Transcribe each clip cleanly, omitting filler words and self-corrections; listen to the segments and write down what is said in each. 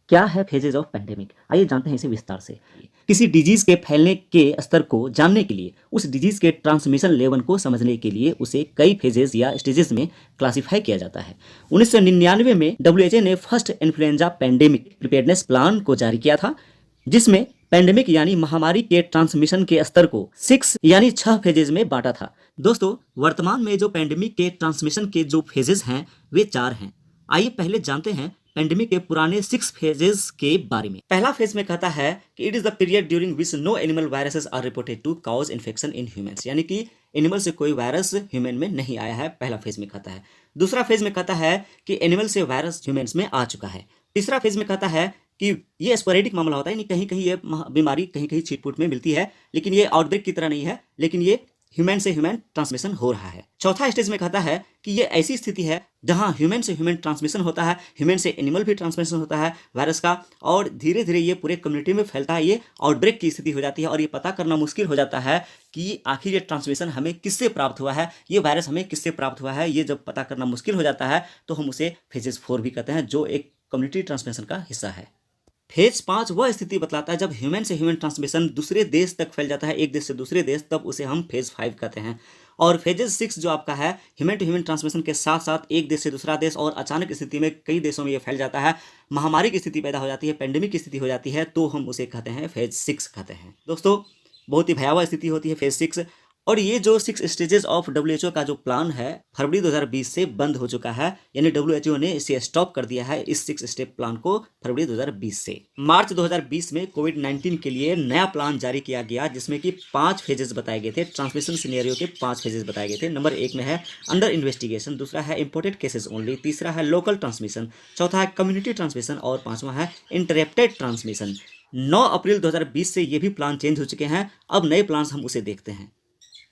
क्या है phases of pandemic? आइए जानते हैं इसे विस्तार से। किसी डिजीज के फैलने के स्तर को जानने के लिए, उस डिजीज के ट्रांसमिशन लेवल को समझने के लिए उसे कई फेजेज या स्टेजेस में क्लासिफाई किया जाता है। 1999 में डब्ल्यूएचओ ने first influenza pandemic preparedness plan को जारी किया था, जिसमें पेंडेमिक यानी महामारी के ट्रांसमिशन के स्तर को 6 यानी 6 फेजेज में बांटा था। दोस्तों, वर्तमान में जो पेंडेमिक के ट्रांसमिशन के जो फेजेज हैं वे 4 हैं। आइए पहले जानते हैं पेंडेमिक के पुराने 6 फेजेस के बारे में। पहला फेज में कहता है कि it is the period during which no animal viruses are reported to cause infection in humans, यानी कि एनिमल से कोई वायरस ह्यूमन में नहीं आया है, पहला फेज में कहता है। दूसरा फेज में कहता है कि एनिमल से वायरस ह्यूमंस में आ चुका है। तीसरा फेज में कहता है कि ये स्पोरेडिक मामला होता है, यानी कहीं कहीं ये बीमारी कहीं कहीं छिटपुट में मिलती है, लेकिन ये आउटब्रेक की तरह नहीं है, लेकिन ये ह्यूमन से ह्यूमन ट्रांसमिशन हो रहा है। चौथा स्टेज में कहता है कि ये ऐसी स्थिति है जहां ह्यूमन से ह्यूमन ट्रांसमिशन होता है, ह्यूमन से एनिमल भी ट्रांसमिशन होता है वायरस का, और धीरे धीरे ये पूरे कम्युनिटी में फैलता है। ये आउटब्रेक की स्थिति हो जाती है और ये पता करना मुश्किल हो जाता है कि आखिर ये ट्रांसमिशन हमें किससे प्राप्त हुआ है, ये वायरस हमें किससे प्राप्त हुआ है। ये जब पता करना मुश्किल हो जाता है तो हम उसे फेजेस 4 भी कहते हैं, जो एक कम्युनिटी ट्रांसमिशन का हिस्सा है। फेज 5 वह स्थिति बतलाता है जब ह्यूमन से ह्यूमन ट्रांसमिशन दूसरे देश तक फैल जाता है, एक देश से दूसरे देश, तब उसे हम फेज 5 कहते हैं। और फेजेस 6 जो आपका है ह्यूमन टू ह्यूमन ट्रांसमिशन के साथ साथ एक देश से दूसरा देश और अचानक स्थिति में कई देशों में ये फैल जाता है, महामारी की स्थिति पैदा हो जाती है, पेंडेमिक की स्थिति हो जाती है, तो हम उसे कहते हैं फेज 6 कहते हैं। दोस्तों, बहुत ही भयावह स्थिति होती है फेज 6। और ये जो 6 स्टेजेस ऑफ डब्ल्यूएचओ का जो प्लान है फरवरी 2020 से बंद हो चुका है, यानी डब्ल्यूएचओ ने इसे स्टॉप कर दिया है इस 6 स्टेप प्लान को फरवरी 2020 से। मार्च 2020 में कोविड-19 के लिए नया प्लान जारी किया गया, जिसमें कि 5 फेजेस बताए गए थे, ट्रांसमिशन सिनेरियो के 5 फेजेस बताए गए थे। नंबर 1 में है अंडर इन्वेस्टिगेशन, दूसरा है इंपोर्टेड केसेस ओनली, तीसरा है लोकल ट्रांसमिशन, चौथा है कम्युनिटी ट्रांसमिशन और पांचवा है इंटरप्टेड ट्रांसमिशन। 9 अप्रैल 2020 से ये भी प्लान चेंज हो चुके हैं, अब नए प्लान हम उसे देखते हैं।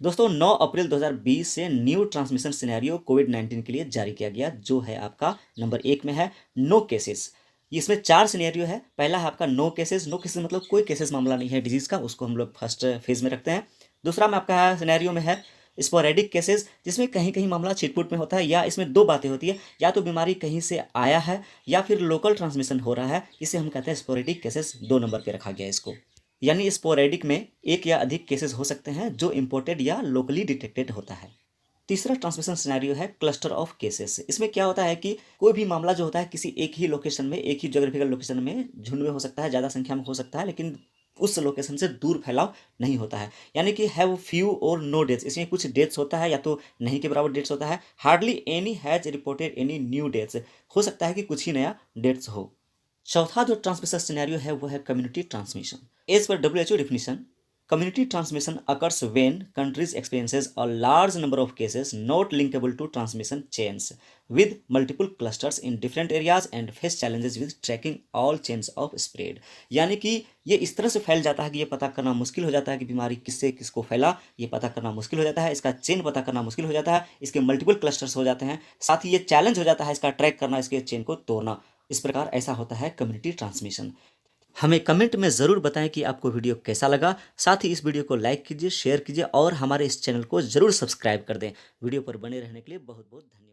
दोस्तों, 9 अप्रैल 2020 से न्यू ट्रांसमिशन सिनेरियो कोविड-19 के लिए जारी किया गया, जो है आपका नंबर 1 में है नो केसेस। इसमें 4 सिनेरियो है। पहला है आपका नो केसेस। नो केसेस मतलब कोई केसेस मामला नहीं है डिजीज का, उसको हम लोग फर्स्ट फेज में रखते हैं। दूसरा में आपका सिनेरियो में है स्पोरेडिक केसेस, जिसमें कहीं कहीं मामला छिटपुट में होता है, या इसमें 2 बातें होती है, या तो बीमारी कहीं से आया है या फिर लोकल ट्रांसमिशन हो रहा है, इसे हम कहते हैं स्पोरेडिक केसेस। 2 नंबर पे रखा गया इसको। यानी स्पोरेडिक में एक या अधिक केसेस हो सकते हैं जो इंपोर्टेड या लोकली डिटेक्टेड होता है। तीसरा ट्रांसमिशन सिनेरियो है क्लस्टर ऑफ केसेस। इसमें क्या होता है कि कोई भी मामला जो होता है किसी एक ही लोकेशन में, एक ही ज्योग्राफिकल लोकेशन में झुंड में हो सकता है, ज़्यादा संख्या में हो सकता है, लेकिन उस लोकेशन से दूर फैलाव नहीं होता है, यानी कि हैव फ्यू और नो डेथ्स। इसमें कुछ डेथ्स होता है या तो नहीं के बराबर डेथ्स होता है। Hardly any has reported any new deaths, हो सकता है कि कुछ ही नया डेथ्स हो। चौथा जो ट्रांसमिशन सिनेरियो है वो है community transmission. As per WHO definition, community transmission occurs when countries experiences a large number of cases not linkable to transmission chains with multiple clusters in different areas and face challenges with tracking all chains of spread। यानी कि ये इस तरह से फैल जाता है कि ये पता करना मुश्किल हो जाता है कि बीमारी किससे किसको फैला, ये पता करना मुश्किल हो जाता है, इसका चेन पता करना मुश्किल हो जाता है, इसके मल्टीपल क्लस्टर्स हो जाते हैं, साथ ही ये चैलेंज हो जाता है इसका ट्रैक करना, इसके चेन को तोड़ना। इस प्रकार ऐसा होता है कम्युनिटी ट्रांसमिशन। हमें कमेंट में ज़रूर बताएं कि आपको वीडियो कैसा लगा। साथ ही इस वीडियो को लाइक कीजिए, शेयर कीजिए और हमारे इस चैनल को ज़रूर सब्सक्राइब कर दें। वीडियो पर बने रहने के लिए बहुत बहुत धन्यवाद।